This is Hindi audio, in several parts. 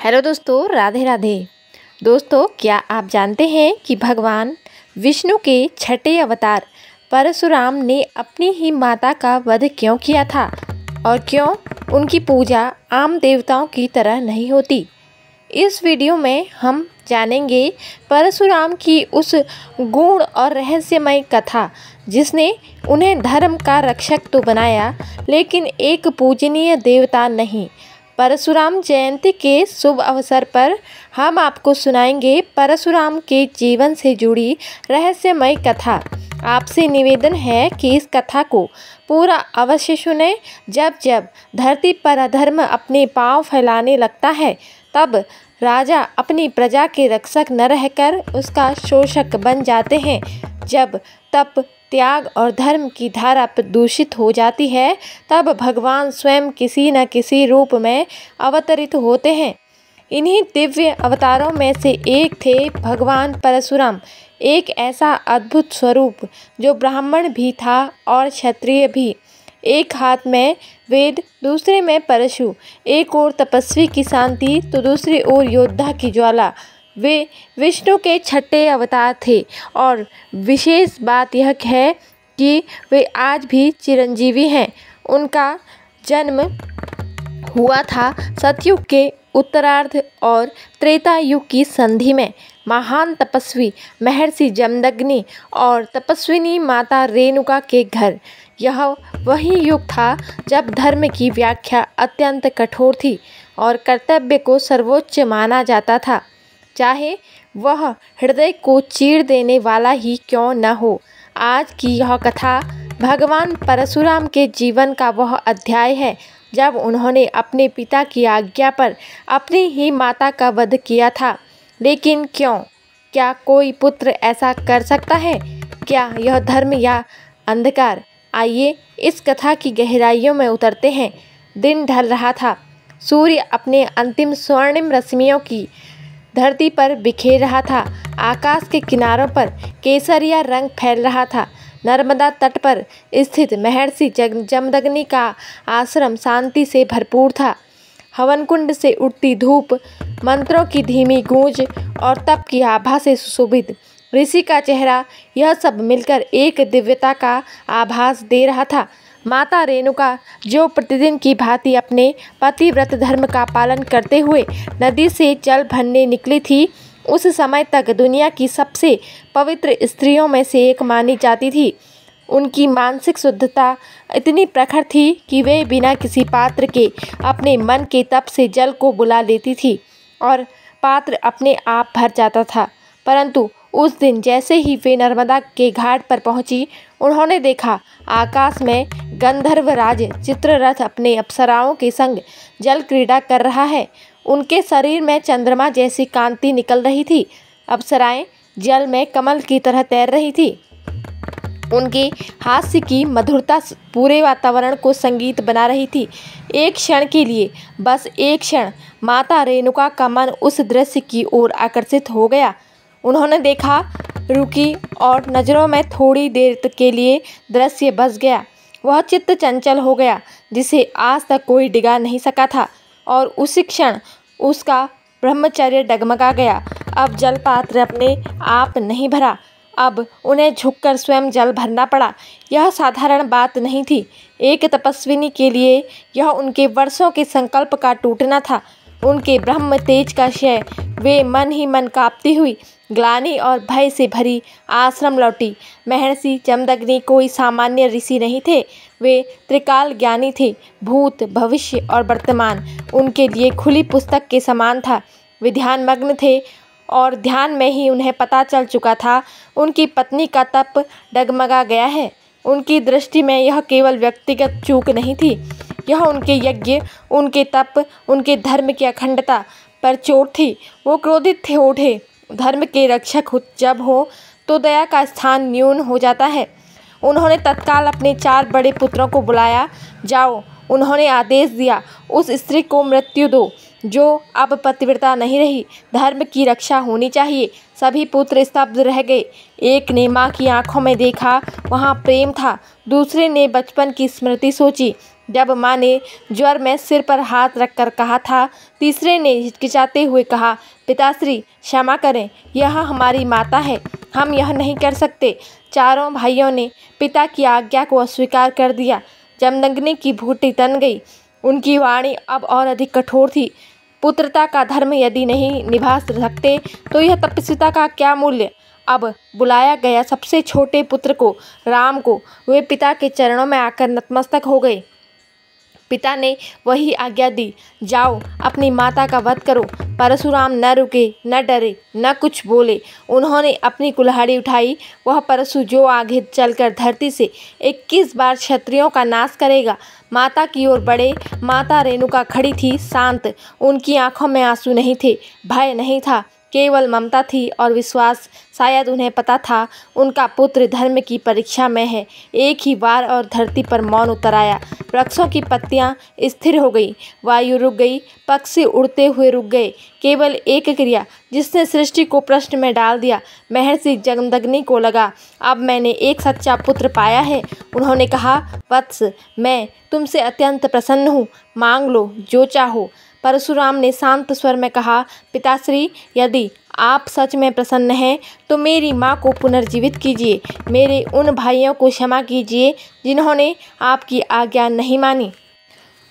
हेलो दोस्तों, राधे राधे। दोस्तों, क्या आप जानते हैं कि भगवान विष्णु के छठे अवतार परशुराम ने अपनी ही माता का वध क्यों किया था और क्यों उनकी पूजा आम देवताओं की तरह नहीं होती। इस वीडियो में हम जानेंगे परशुराम की उस गूढ़ और रहस्यमय कथा जिसने उन्हें धर्म का रक्षक तो बनाया, लेकिन एक पूजनीय देवता नहीं। परशुराम जयंती के शुभ अवसर पर हम आपको सुनाएंगे परशुराम के जीवन से जुड़ी रहस्यमय कथा। आपसे निवेदन है कि इस कथा को पूरा अवश्य सुनें। जब जब धरती पर अधर्म अपने पांव फैलाने लगता है, तब राजा अपनी प्रजा के रक्षक न रहकर उसका शोषक बन जाते हैं। जब तप, त्याग और धर्म की धारा प्रदूषित हो जाती है, तब भगवान स्वयं किसी न किसी रूप में अवतरित होते हैं। इन्हीं दिव्य अवतारों में से एक थे भगवान परशुराम, एक ऐसा अद्भुत स्वरूप जो ब्राह्मण भी था और क्षत्रिय भी। एक हाथ में वेद, दूसरे में परशु, एक ओर तपस्वी की शांति तो दूसरी ओर योद्धा की ज्वाला। वे विष्णु के छठे अवतार थे और विशेष बात यह है कि वे आज भी चिरंजीवी हैं। उनका जन्म हुआ था सतयुग के उत्तरार्ध और त्रेता युग की संधि में। महान तपस्वी महर्षि जमदग्नि और तपस्विनी माता रेणुका के घर। यह वही युग था जब धर्म की व्याख्या अत्यंत कठोर थी और कर्तव्य को सर्वोच्च माना जाता था, चाहे वह हृदय को चीर देने वाला ही क्यों न हो। आज की यह कथा भगवान परशुराम के जीवन का वह अध्याय है जब उन्होंने अपने पिता की आज्ञा पर अपनी ही माता का वध किया था। लेकिन क्यों? क्या कोई पुत्र ऐसा कर सकता है? क्या यह धर्म या अंधकार? आइए इस कथा की गहराइयों में उतरते हैं। दिन ढल रहा था। सूर्य अपने अंतिम स्वर्णिम रश्मियों की धरती पर बिखेर रहा था। आकाश के किनारों पर केसरिया रंग फैल रहा था। नर्मदा तट पर स्थित महर्षि जमदग्नि का आश्रम शांति से भरपूर था। हवन कुंड से उठती धूप, मंत्रों की धीमी गूंज और तप की आभा से सुशोभित ऋषि का चेहरा, यह सब मिलकर एक दिव्यता का आभास दे रहा था। माता रेणुका, जो प्रतिदिन की भांति अपने पतिव्रत धर्म का पालन करते हुए नदी से जल भरने निकली थी, उस समय तक दुनिया की सबसे पवित्र स्त्रियों में से एक मानी जाती थी। उनकी मानसिक शुद्धता इतनी प्रखर थी कि वे बिना किसी पात्र के अपने मन के तप से जल को बुला लेती थी और पात्र अपने आप भर जाता था। परंतु उस दिन जैसे ही वे नर्मदा के घाट पर पहुंची, उन्होंने देखा आकाश में गंधर्वराज चित्ररथ अपने अप्सराओं के संग जल क्रीड़ा कर रहा है। उनके शरीर में चंद्रमा जैसी कांति निकल रही थी। अप्सराएं जल में कमल की तरह तैर रही थी। उनके हास्य की मधुरता पूरे वातावरण को संगीत बना रही थी। एक क्षण के लिए, बस एक क्षण, माता रेणुका का मन उस दृश्य की ओर आकर्षित हो गया। उन्होंने देखा, रुकी और नज़रों में थोड़ी देर के लिए दृश्य बस गया। वह चित्त चंचल हो गया जिसे आज तक कोई डिगा नहीं सका था, और उसी क्षण उसका ब्रह्मचर्य डगमगा गया। अब जल पात्र अपने आप नहीं भरा, अब उन्हें झुककर स्वयं जल भरना पड़ा। यह साधारण बात नहीं थी। एक तपस्विनी के लिए यह उनके वर्षों के संकल्प का टूटना था। उनके ब्रह्म तेज का क्षय। वे मन ही मन कांपती हुई, ग्लानि और भय से भरी आश्रम लौटी। महर्षि जमदग्नि कोई सामान्य ऋषि नहीं थे। वे त्रिकाल ज्ञानी थे। भूत, भविष्य और वर्तमान उनके लिए खुली पुस्तक के समान था। वे ध्यानमग्न थे और ध्यान में ही उन्हें पता चल चुका था उनकी पत्नी का तप डगमगा गया है। उनकी दृष्टि में यह केवल व्यक्तिगत चूक नहीं थी, यह उनके यज्ञ, उनके तप, उनके धर्म की अखंडता पर चोट थी। वो क्रोधित थे उठे। धर्म के रक्षक जब हो तो दया का स्थान न्यून हो जाता है। उन्होंने तत्काल अपने 4 बड़े पुत्रों को बुलाया। जाओ, उन्होंने आदेश दिया, उस स्त्री को मृत्यु दो जो अब पतिव्रता नहीं रही। धर्म की रक्षा होनी चाहिए। सभी पुत्र स्तब्ध रह गए। एक ने माँ की आंखों में देखा, वहाँ प्रेम था। दूसरे ने बचपन की स्मृति सोची, जब माँ ने ज्वर में सिर पर हाथ रखकर कहा था। तीसरे ने हिचकिचाते हुए कहा, पिताश्री क्षमा करें, यह हमारी माता है, हम यह नहीं कर सकते। चारों भाइयों ने पिता की आज्ञा को अस्वीकार कर दिया। जमदग्नि की भूटी तन गई। उनकी वाणी अब और अधिक कठोर थी। पुत्रता का धर्म यदि नहीं निभा सकते तो यह तपस्विता का क्या मूल्य। अब बुलाया गया सबसे छोटे पुत्र को, राम को, वे पिता के चरणों में आकर नतमस्तक हो गए। पिता ने वही आज्ञा दी, जाओ अपनी माता का वध करो। परशुराम न रुके, न डरे, न कुछ बोले। उन्होंने अपनी कुल्हाड़ी उठाई। वह परशु जो आगे चलकर धरती से 21 बार क्षत्रियों का नाश करेगा। माता की ओर बढ़े। माता रेणुका खड़ी थी, शांत। उनकी आंखों में आंसू नहीं थे, भय नहीं था, केवल ममता थी और विश्वास। शायद उन्हें पता था उनका पुत्र धर्म की परीक्षा में है। एक ही बार और धरती पर मौन उतर आया। वृक्षों की पत्तियां स्थिर हो गई, वायु रुक गई, पक्षी उड़ते हुए रुक गए। केवल एक क्रिया जिसने सृष्टि को प्रश्न में डाल दिया। महर्षि जमदग्नि को लगा, अब मैंने एक सच्चा पुत्र पाया है। उन्होंने कहा, वत्स, मैं तुमसे अत्यंत प्रसन्न हूँ, मांग लो जो चाहो। परशुराम ने शांत स्वर में कहा, पिताश्री, यदि आप सच में प्रसन्न हैं तो मेरी माँ को पुनर्जीवित कीजिए। मेरे उन भाइयों को क्षमा कीजिए जिन्होंने आपकी आज्ञा नहीं मानी,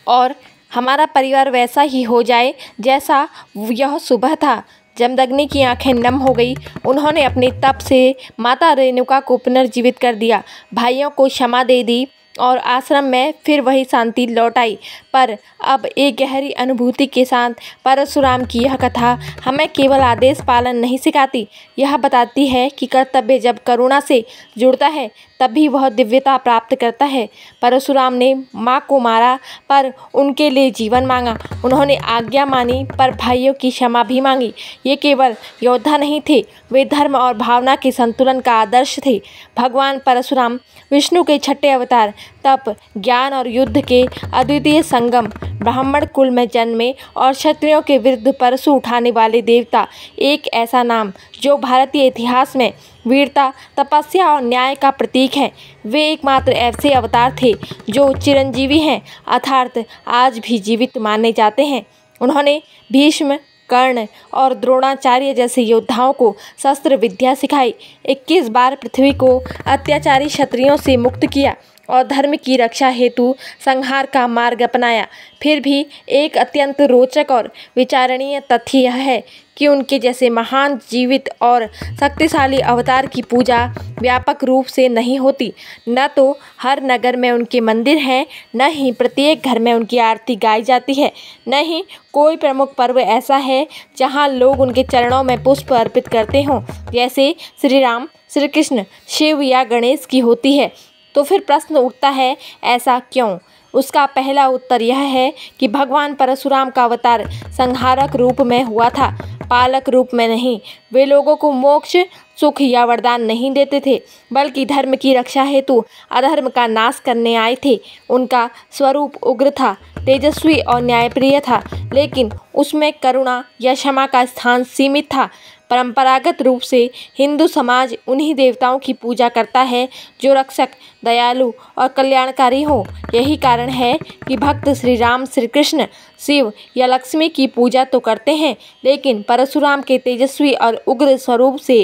और हमारा परिवार वैसा ही हो जाए जैसा यह सुबह था। जमदग्नि की आंखें नम हो गई। उन्होंने अपने तप से माता रेणुका को पुनर्जीवित कर दिया, भाइयों को क्षमा दे दी और आश्रम में फिर वही शांति लौट आई। पर अब एक गहरी अनुभूति के साथ परशुराम की यह कथा हमें केवल आदेश पालन नहीं सिखाती, यह बताती है कि कर्तव्य जब करुणा से जुड़ता है तभी वह दिव्यता प्राप्त करता है। परशुराम ने माँ को मारा पर उनके लिए जीवन मांगा। उन्होंने आज्ञा मानी पर भाइयों की क्षमा भी मांगी। ये केवल योद्धा नहीं थे, वे धर्म और भावना के संतुलन का आदर्श थे। भगवान परशुराम विष्णु के छठे अवतार, तप, ज्ञान और युद्ध के अद्वितीय संगम, ब्राह्मण कुल में जन्मे और क्षत्रियों के विरुद्ध परशु उठाने वाले देवता। एक ऐसा नाम जो भारतीय इतिहास में वीरता, तपस्या और न्याय का प्रतीक है। वे एकमात्र ऐसे अवतार थे जो चिरंजीवी हैं, अर्थात आज भी जीवित माने जाते हैं। उन्होंने भीष्म, कर्ण और द्रोणाचार्य जैसे योद्धाओं को शस्त्र विद्या सिखाई, 21 बार पृथ्वी को अत्याचारी क्षत्रियों से मुक्त किया और धर्म की रक्षा हेतु संहार का मार्ग अपनाया। फिर भी एक अत्यंत रोचक और विचारणीय तथ्य यह है कि उनके जैसे महान, जीवित और शक्तिशाली अवतार की पूजा व्यापक रूप से नहीं होती। न तो हर नगर में उनके मंदिर हैं, न ही प्रत्येक घर में उनकी आरती गाई जाती है, न ही कोई प्रमुख पर्व ऐसा है जहां लोग उनके चरणों में पुष्प अर्पित करते हों, जैसे श्री राम, श्री कृष्ण, शिव या गणेश की होती है। तो फिर प्रश्न उठता है, ऐसा क्यों? उसका पहला उत्तर यह है कि भगवान परशुराम का अवतार संहारक रूप में हुआ था, पालक रूप में नहीं। वे लोगों को मोक्ष, सुख या वरदान नहीं देते थे, बल्कि धर्म की रक्षा हेतु अधर्म का नाश करने आए थे। उनका स्वरूप उग्र था, तेजस्वी और न्यायप्रिय था, लेकिन उसमें करुणा या क्षमा का स्थान सीमित था। परंपरागत रूप से हिंदू समाज उन्हीं देवताओं की पूजा करता है जो रक्षक, दयालु और कल्याणकारी हो। यही कारण है कि भक्त श्री राम, श्री कृष्ण, शिव या लक्ष्मी की पूजा तो करते हैं, लेकिन परशुराम के तेजस्वी और उग्र स्वरूप से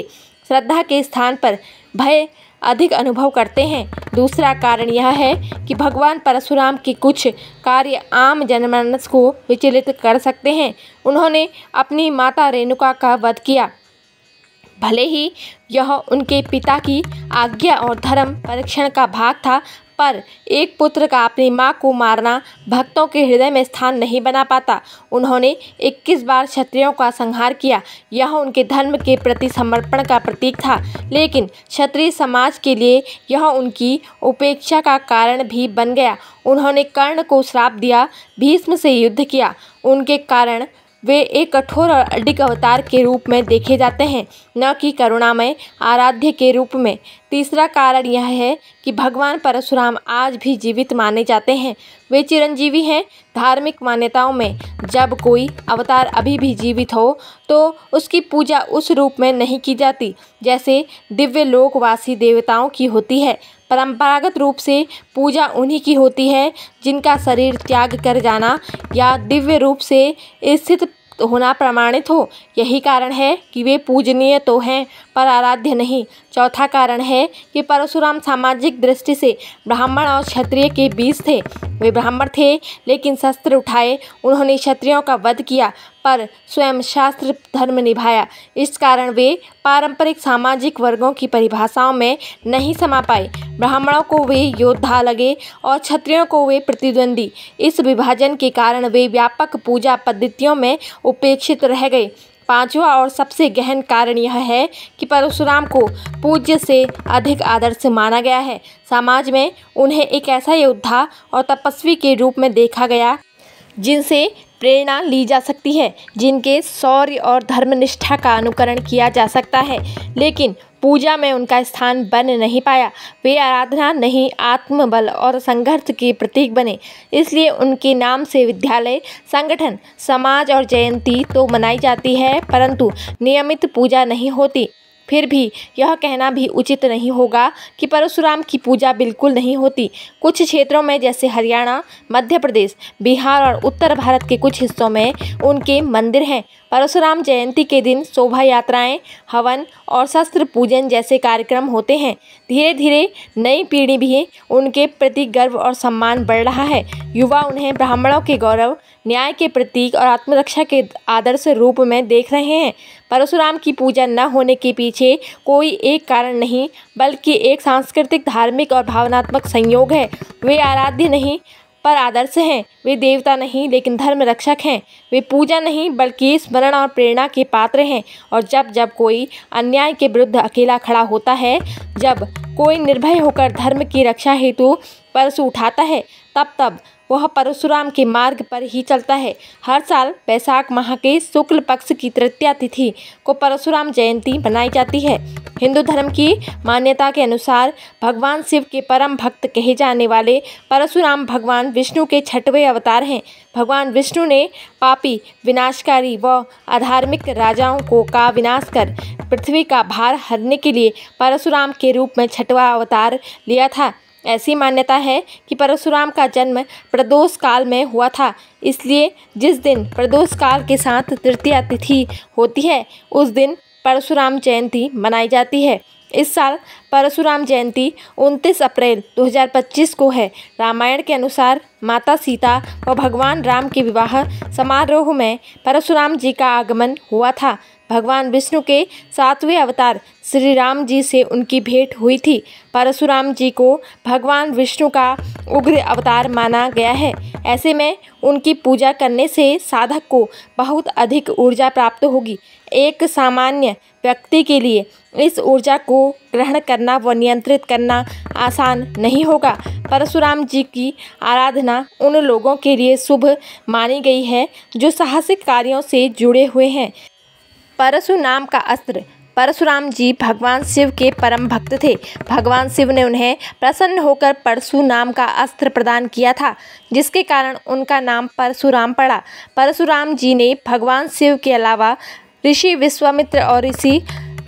श्रद्धा के स्थान पर भय अधिक अनुभव करते हैं। दूसरा कारण यह है कि भगवान परशुराम के कुछ कार्य आम जनमानस को विचलित कर सकते हैं। उन्होंने अपनी माता रेणुका का वध किया, भले ही यह उनके पिता की आज्ञा और धर्म परीक्षण का भाग था, पर एक पुत्र का अपनी माँ को मारना भक्तों के हृदय में स्थान नहीं बना पाता। उन्होंने 21 बार क्षत्रियों का संहार किया, यह उनके धर्म के प्रति समर्पण का प्रतीक था, लेकिन क्षत्रिय समाज के लिए यह उनकी उपेक्षा का कारण भी बन गया। उन्होंने कर्ण को श्राप दिया, भीष्म से युद्ध किया। उनके कारण वे एक कठोर और अडिग अवतार के रूप में देखे जाते हैं, न कि करुणामय आराध्य के रूप में। तीसरा कारण यह है कि भगवान परशुराम आज भी जीवित माने जाते हैं। वे चिरंजीवी हैं। धार्मिक मान्यताओं में जब कोई अवतार अभी भी जीवित हो तो उसकी पूजा उस रूप में नहीं की जाती जैसे दिव्य लोकवासी देवताओं की होती है। परंपरागत रूप से पूजा उन्हीं की होती है जिनका शरीर त्याग कर जाना या दिव्य रूप से स्थित होना प्रमाणित हो। यही कारण है कि वे पूजनीय तो हैं पर आराध्य नहीं। चौथा कारण है कि परशुराम सामाजिक दृष्टि से ब्राह्मण और क्षत्रिय के बीच थे। वे ब्राह्मण थे लेकिन शस्त्र उठाए उन्होंने क्षत्रियों का वध किया पर स्वयं शास्त्र धर्म निभाया। इस कारण वे पारंपरिक सामाजिक वर्गों की परिभाषाओं में नहीं समा पाए। ब्राह्मणों को वे योद्धा लगे और क्षत्रियों को वे प्रतिद्वंदी। इस विभाजन के कारण वे व्यापक पूजा पद्धतियों में उपेक्षित रह गए। पांचवा और सबसे गहन कारण यह है कि परशुराम को पूज्य से अधिक आदर्श माना गया है। समाज में उन्हें एक ऐसा योद्धा और तपस्वी के रूप में देखा गया जिनसे प्रेरणा ली जा सकती है, जिनके शौर्य और धर्मनिष्ठा का अनुकरण किया जा सकता है, लेकिन पूजा में उनका स्थान बन नहीं पाया। वे आराधना नहीं आत्मबल और संघर्ष के प्रतीक बने। इसलिए उनके नाम से विद्यालय, संगठन, समाज और जयंती तो मनाई जाती है परंतु नियमित पूजा नहीं होती। फिर भी यह कहना भी उचित नहीं होगा कि परशुराम की पूजा बिल्कुल नहीं होती। कुछ क्षेत्रों में जैसे हरियाणा, मध्य प्रदेश, बिहार और उत्तर भारत के कुछ हिस्सों में उनके मंदिर हैं। परशुराम जयंती के दिन शोभा यात्राएं, हवन और शस्त्र पूजन जैसे कार्यक्रम होते हैं। धीरे धीरे नई पीढ़ी भी उनके प्रति गर्व और सम्मान बढ़ रहा है। युवा उन्हें ब्राह्मणों के गौरव, न्याय के प्रतीक और आत्मरक्षा के आदर्श रूप में देख रहे हैं। परशुराम की पूजा न होने के पीछे कोई एक कारण नहीं बल्कि एक सांस्कृतिक, धार्मिक और भावनात्मक संयोग है। वे आराध्य नहीं पर आदर्श हैं। वे देवता नहीं लेकिन धर्म रक्षक हैं। वे पूजा नहीं बल्कि स्मरण और प्रेरणा के पात्र हैं। और जब जब कोई अन्याय के विरुद्ध अकेला खड़ा होता है, जब कोई निर्भय होकर धर्म की रक्षा हेतु परशु उठाता है, तब तब वह परशुराम के मार्ग पर ही चलता है। हर साल वैशाख माह के शुक्ल पक्ष की तृतीया तिथि को परशुराम जयंती मनाई जाती है। हिंदू धर्म की मान्यता के अनुसार भगवान शिव के परम भक्त कहे जाने वाले परशुराम भगवान विष्णु के 6वें अवतार हैं। भगवान विष्णु ने पापी, विनाशकारी व अधार्मिक राजाओं का विनाश कर पृथ्वी का भार हरने के लिए परशुराम के रूप में 6वां अवतार लिया था। ऐसी मान्यता है कि परशुराम का जन्म प्रदोष काल में हुआ था। इसलिए जिस दिन प्रदोष काल के साथ तृतीया तिथि होती है उस दिन परशुराम जयंती मनाई जाती है। इस साल परशुराम जयंती 29 अप्रैल 2025 को है। रामायण के अनुसार माता सीता व भगवान राम के विवाह समारोह में परशुराम जी का आगमन हुआ था। भगवान विष्णु के 7वें अवतार श्री राम जी से उनकी भेंट हुई थी। परशुराम जी को भगवान विष्णु का उग्र अवतार माना गया है। ऐसे में उनकी पूजा करने से साधक को बहुत अधिक ऊर्जा प्राप्त होगी। एक सामान्य व्यक्ति के लिए इस ऊर्जा को ग्रहण करना व नियंत्रित करना आसान नहीं होगा। परशुराम जी की आराधना उन लोगों के लिए शुभ मानी गई है जो साहसिक कार्यों से जुड़े हुए हैं। परशु नाम का अस्त्र। परशुराम जी भगवान शिव के परम भक्त थे। भगवान शिव ने उन्हें प्रसन्न होकर परशु नाम का अस्त्र प्रदान किया था, जिसके कारण उनका नाम परशुराम पड़ा। परशुराम जी ने भगवान शिव के अलावा ऋषि विश्वामित्र और ऋषि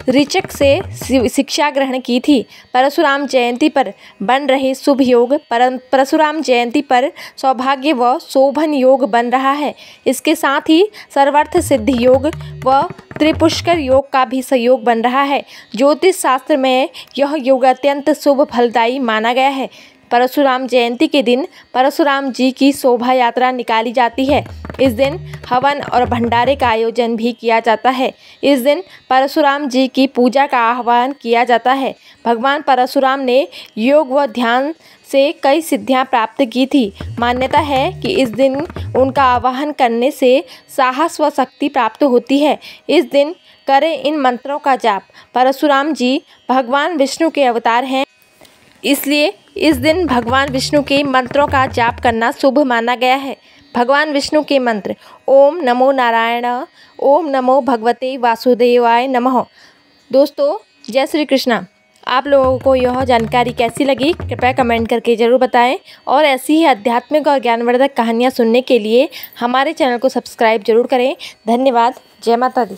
ऋचक से शिक्षा ग्रहण की थी। परशुराम जयंती पर बन रहे शुभ योग परशुराम जयंती पर सौभाग्य व शोभन योग बन रहा है। इसके साथ ही सर्वार्थ सिद्धि योग व त्रिपुष्कर योग का भी संयोग बन रहा है। ज्योतिष शास्त्र में यह योग अत्यंत शुभ फलदायी माना गया है। परशुराम जयंती के दिन परशुराम जी की शोभा यात्रा निकाली जाती है। इस दिन हवन और भंडारे का आयोजन भी किया जाता है। इस दिन परशुराम जी की पूजा का आह्वान किया जाता है। भगवान परशुराम ने योग व ध्यान से कई सिद्धियां प्राप्त की थी। मान्यता है कि इस दिन उनका आवाहन करने से साहस व शक्ति प्राप्त होती है। इस दिन करें इन मंत्रों का जाप। परशुराम जी भगवान विष्णु के अवतार हैं, इसलिए इस दिन भगवान विष्णु के मंत्रों का जाप करना शुभ माना गया है। भगवान विष्णु के मंत्र: ओम नमो नारायण, ओम नमो भगवते वासुदेवाय नमः। दोस्तों, जय श्री कृष्णा। आप लोगों को यह जानकारी कैसी लगी कृपया कमेंट करके ज़रूर बताएं और ऐसी ही आध्यात्मिक और ज्ञानवर्धक कहानियाँ सुनने के लिए हमारे चैनल को सब्सक्राइब जरूर करें। धन्यवाद। जय माता दी।